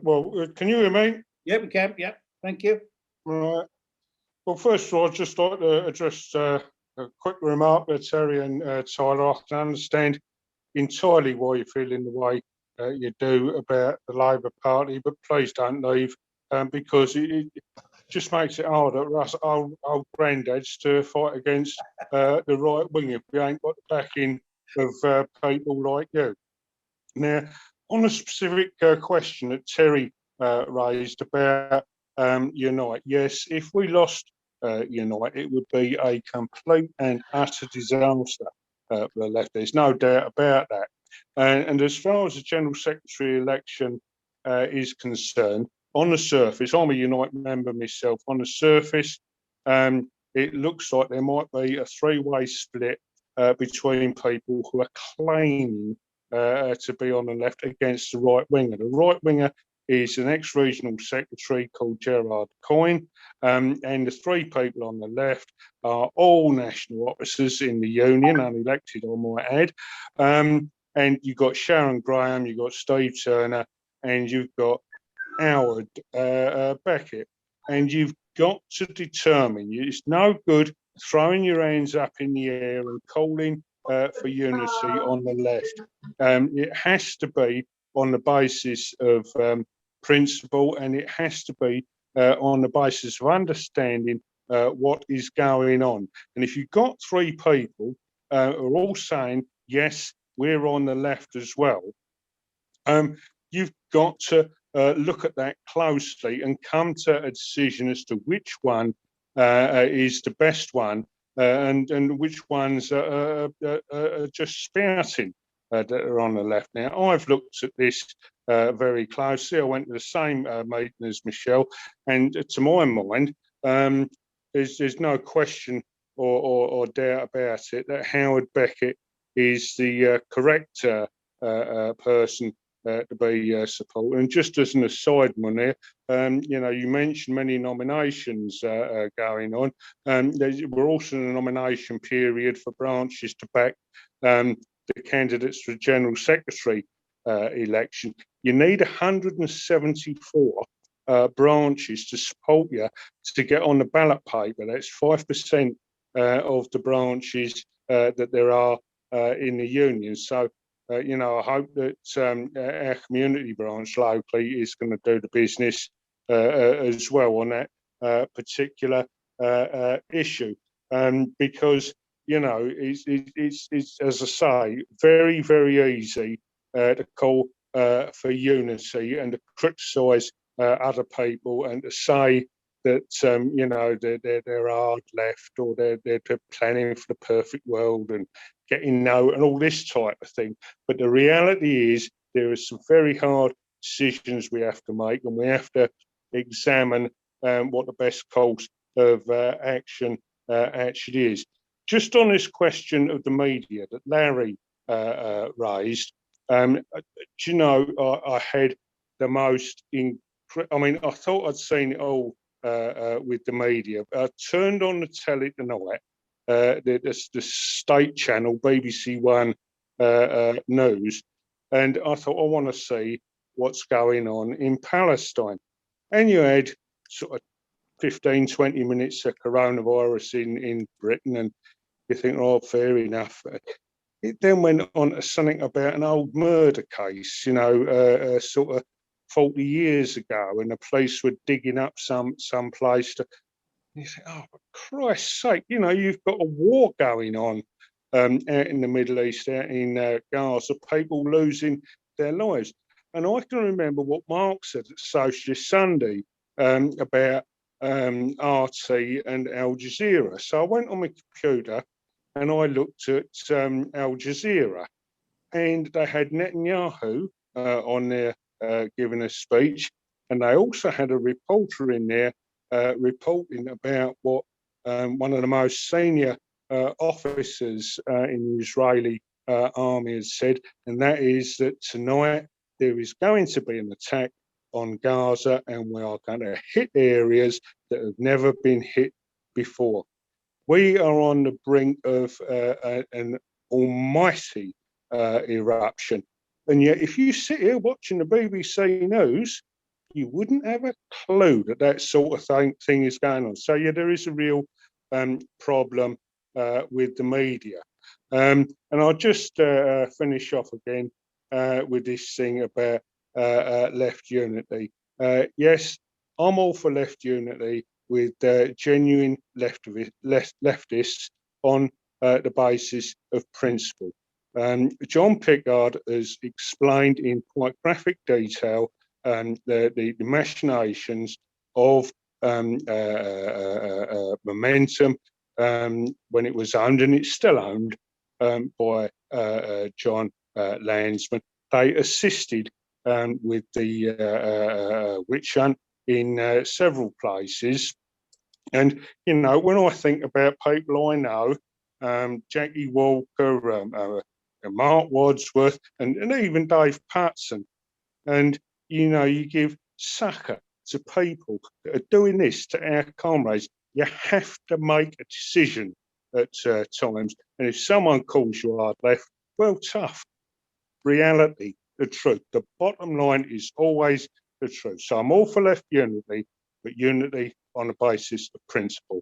Well, can you hear me? Yeah, we can. Yeah, thank you. Right. Well, first of all, I'd just like to address a quick remark that Terry and Tyler. I can understand entirely why you're feeling the way you do about the Labour Party, but please don't leave because it just makes it harder for us old granddads to fight against the right wing if we ain't got the backing of people like you. Now, on a specific question that Terry raised about Unite, yes, if we lost Unite, it would be a complete and utter disaster for the left. There's no doubt about that. And as far as the General Secretary election is concerned, on the surface, I'm a Unite member myself, on the surface, it looks like there might be a three-way split between people who are claiming to be on the left against the right winger. The right winger is an ex-regional secretary called Gerard Coyne, and the three people on the left are all national officers in the union, unelected I might add. And you've got Sharon Graham, you've got Steve Turner, and you've got Howard Beckett. And you've got to determine, it's no good throwing your hands up in the air and calling for unity on the left. It has to be on the basis of principle, and it has to be on the basis of understanding what is going on. And if you've got three people who are all saying, yes, we're on the left as well, you've got to look at that closely and come to a decision as to which one is the best one and which ones are just spouting that are on the left. Now, I've looked at this very closely. I went to the same meeting as Michelle, and to my mind, there's no question or doubt about it that Howard Beckett is the correct person to be supported. And just as an aside, Munir, you mentioned many nominations going on. We're also in a nomination period for branches to back the candidates for General Secretary election. You need 174 branches to support you to get on the ballot paper. That's 5% of the branches that there are in the union. So, I hope that our community branch locally is going to do the business as well on that particular issue. Because, it's, as I say, very, very easy to call for unity and to criticise other people and to say that, they're hard left or they're planning for the perfect world and getting no and all this type of thing. But the reality is there are some very hard decisions we have to make, and we have to examine what the best course of action actually is. Just on this question of the media that Larry raised, I had the most I thought I'd seen it all with the media. I turned on the telly tonight, the state channel, BBC One News, and I thought, I want to see what's going on in Palestine. And you had sort of 15, 20 minutes of coronavirus in Britain, and you think, oh, fair enough. It then went on to something about an old murder case, sort of 40 years ago, and the police were digging up some place to. You think, oh, for Christ's sake, you've got a war going on out in the Middle East, out in Gaza, people losing their lives. And I can remember what Mark said at Socialist Sunday about RT and Al Jazeera. So I went on my computer and I looked at Al Jazeera, and they had Netanyahu on there giving a speech, and they also had a reporter in there reporting about what one of the most senior officers in the Israeli army has said, and that is that tonight there is going to be an attack on Gaza, and we are going to hit areas that have never been hit before. We are on the brink of an almighty eruption. And yet, if you sit here watching the BBC News, you wouldn't have a clue that that sort of thing is going on. So yeah, there is a real problem with the media. And I'll just finish off again with this thing about left unity. Yes, I'm all for left unity with genuine leftists on the basis of principle. John Pickard has explained in quite graphic detail the machinations of Momentum when it was owned, and it's still owned by John Landsman. They assisted with the witch hunt in several places. And, you know, when I think about people I know, Jackie Walker, Mark Wadsworth, and even Dave Patson, and, you know, you give succor to people that are doing this to our comrades, you have to make a decision at times. And if someone calls you hard left, well, tough. Reality, the truth. The bottom line is always the truth. So I'm all for left unity, but unity on the basis of principle.